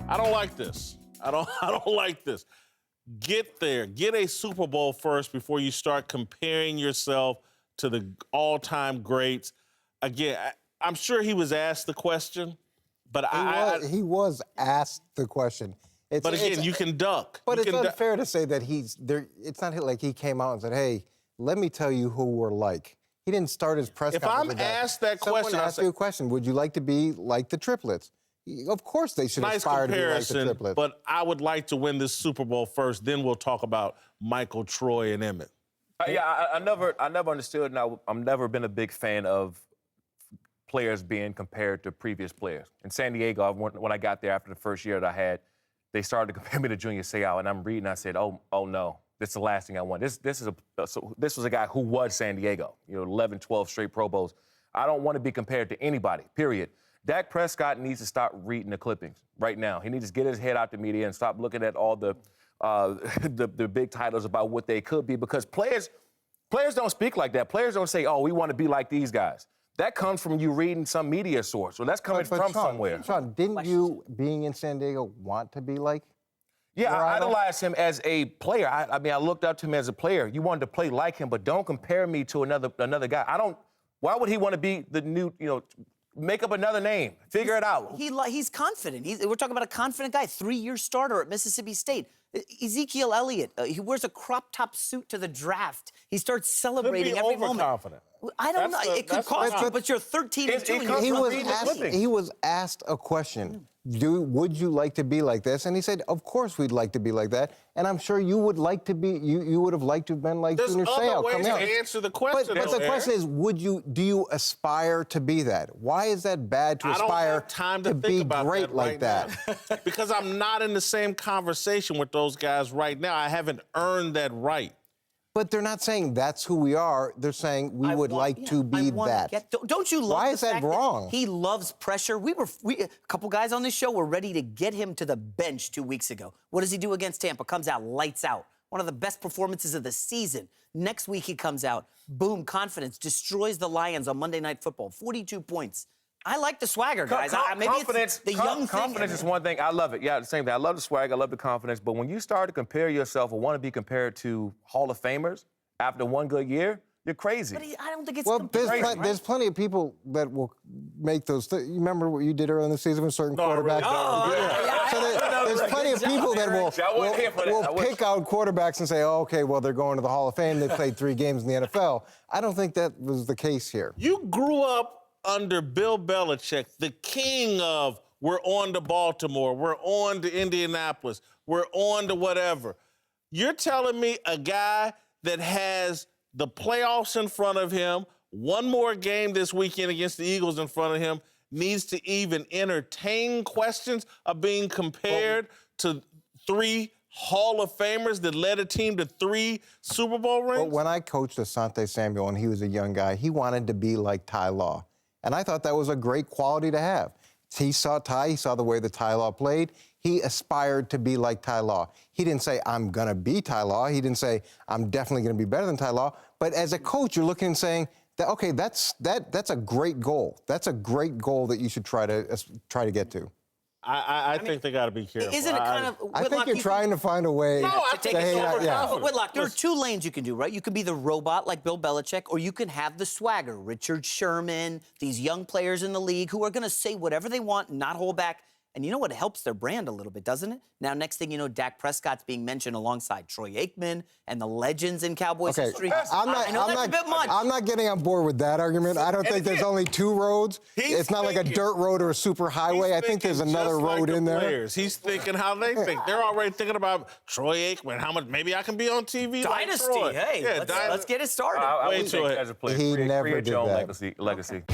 I don't like this. I don't like this. Get there. Get a Super Bowl first before you start comparing yourself to the all-time greats. Again, I'm sure he was asked the question, but he was asked the question. But again, you can duck. But it's unfair to say that he's there. It's not like he came out and said, "Hey, let me tell you who we're like." He didn't start his press conference. If I'm asked that question, someone asked you a question, would you like to be like the triplets? Of course they should aspire to be like the triplets. But I would like to win this Super Bowl first. Then we'll talk about Michael, Troy, and Emmett. I never understood, and I've never been a big fan of players being compared to previous players. In San Diego, when I got there after the first year that I had, they started to compare me to Junior Seau, and I'm reading. I said, "Oh no, this is the last thing I want." This was a guy who was San Diego. 11, 12 straight Pro Bowls. I don't want to be compared to anybody. Period. Dak Prescott needs to stop reading the clippings right now. He needs to get his head out the media and stop looking at all the big titles about what they could be, because players don't speak like that. Players don't say, "Oh, we want to be like these guys." That comes from you reading some media source. Well, that's coming from Shawne, somewhere. Shawne, didn't you, being in San Diego, want to be like? Yeah, I idolized him as a player. I mean, I looked up to him as a player. You wanted to play like him, but don't compare me to another guy. Why would he want to be the new, make up another name, figure it out? He's confident. We're talking about a confident guy, 3-year starter at Mississippi State. Ezekiel Elliott, he wears a crop top suit to the draft. He starts celebrating every moment. Overconfident. I don't know. It could cost you, but you're 13-2. He was asked a question. Would you like to be like this? And he said, "Of course we'd like to be like that." And I'm sure you would like to be. You would have liked to have been like Junior Seau. There's other ways to answer the question. But the question is, do you aspire to be that? Why is that bad to aspire to be great like that? Because I'm not in the same conversation with those guys right now. I haven't earned that right. But they're not saying that's who we are. They're saying we would like to be that. Don't you love Why the is that fact wrong? He loves pressure. A couple guys on this show were ready to get him to the bench 2 weeks ago. What does he do against Tampa? Comes out, lights out. One of the best performances of the season. Next week he comes out, boom, confidence, destroys the Lions on Monday Night Football, 42 points. I like the swagger, guys. Maybe confidence, it's the young confidence is one thing. I love it. Yeah, the same thing. I love the swag. I love the confidence. But when you start to compare yourself or want to be compared to Hall of Famers after one good year, you're crazy. But I don't think it's there's plenty of people that will make those. You remember what you did earlier in the season with certain quarterbacks? There's plenty of people that will pick out quarterbacks and say, "Oh, okay, well, they're going to the Hall of Fame. They played 3 games in the NFL." I don't think that was the case here. You grew up under Bill Belichick, the king of we're on to Baltimore, we're on to Indianapolis, we're on to whatever. You're telling me a guy that has the playoffs in front of him, one more game this weekend against the Eagles in front of him, needs to even entertain questions of being compared to 3 Hall of Famers that led a team to 3 Super Bowl rings? Well, when I coached Asante Samuel and he was a young guy, he wanted to be like Ty Law. And I thought that was a great quality to have. He saw the way that Ty Law played. He aspired to be like Ty Law. He didn't say, "I'm going to be Ty Law." He didn't say, "I'm definitely going to be better than Ty Law." But as a coach, you're looking and saying, okay, that's a great goal. That's a great goal that you should try to get to. I think they got to be careful. Isn't it kind of? I think you're trying to find a way to take it. Whitlock, there are 2 lanes you can do, right? You can be the robot like Bill Belichick, or you can have the swagger. Richard Sherman, these young players in the league who are going to say whatever they want, not hold back. And you know what? It helps their brand a little bit, doesn't it? Now, next thing you know, Dak Prescott's being mentioned alongside Troy Aikman and the legends in Cowboys history. I know that's a bit much. I'm not getting on board with that argument. I don't think there's only 2 roads. It's not like a dirt road or a super highway. I think there's another road in there. Players. He's thinking how they think. They're already thinking about Troy Aikman, how much maybe I can be on TV Dynasty, like Troy. hey, let's get it started. I would think as a player, he never create did your own that. legacy.